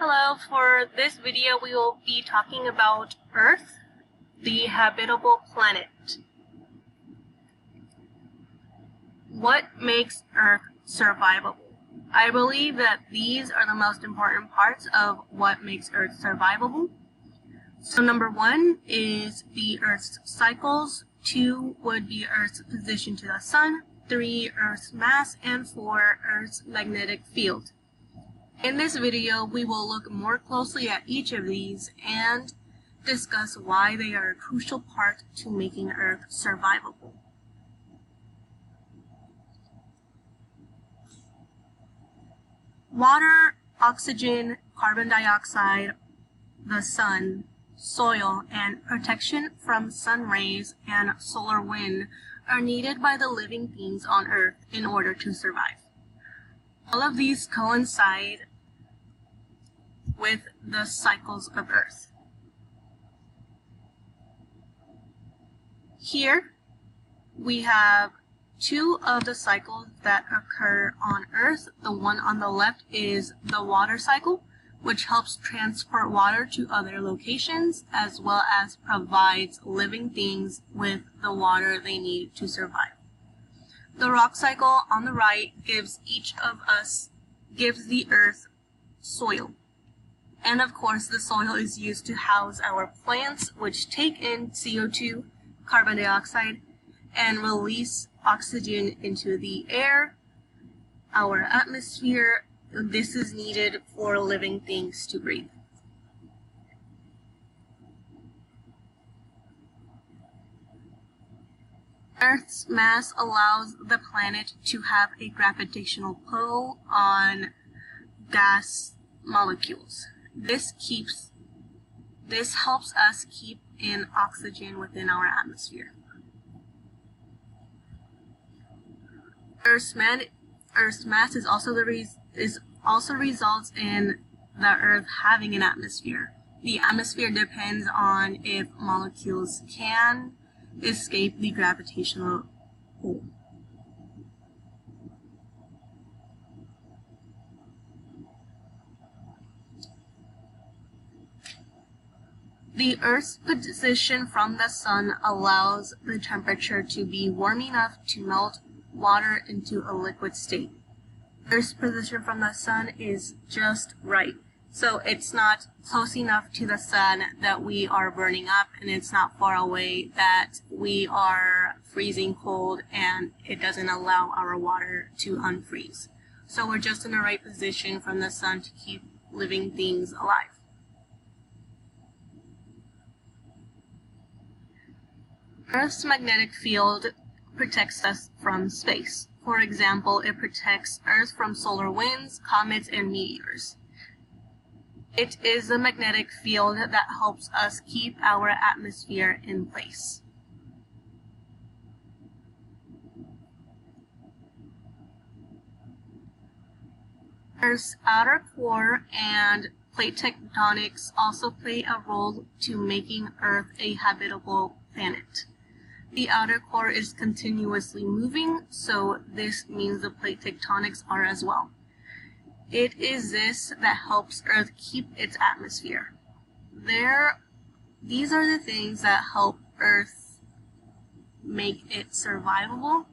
Hello, for this video we will be talking about Earth, the habitable planet. What makes Earth survivable? I believe that these are the most important parts of what makes Earth survivable. So number 1 is the Earth's cycles, 2 would be Earth's position to the Sun, 3 Earth's mass, and 4 Earth's magnetic field. In this video, we will look more closely at each of these and discuss why they are a crucial part to making Earth survivable. Water, oxygen, carbon dioxide, the sun, soil, and protection from sun rays and solar wind are needed by the living beings on Earth in order to survive. All of these coincide with the cycles of Earth. Here we have 2 of the cycles that occur on Earth. The one on the left is the water cycle, which helps transport water to other locations as well as provides living things with the water they need to survive. The rock cycle on the right gives the Earth soil. And of course, the soil is used to house our plants, which take in CO2, carbon dioxide, and release oxygen into the air, our atmosphere. This is needed for living things to breathe. Earth's mass allows the planet to have a gravitational pull on gas molecules. This helps us keep in oxygen within our atmosphere. Earth's mass is also results in the Earth having an atmosphere. The atmosphere depends on if molecules can escape the gravitational pull. The Earth's position from the Sun allows the temperature to be warm enough to melt water into a liquid state. Earth's position from the Sun is just right. So it's not close enough to the Sun that we are burning up, and it's not far away that we are freezing cold and it doesn't allow our water to unfreeze. So we're just in the right position from the Sun to keep living things alive. Earth's magnetic field protects us from space. For example, it protects Earth from solar winds, comets, and meteors. It is the magnetic field that helps us keep our atmosphere in place. Earth's outer core and plate tectonics also play a role to making Earth a habitable planet. The outer core is continuously moving, so this means the plate tectonics are as well. It is this that helps Earth keep its atmosphere. These are the things that help Earth make it survivable.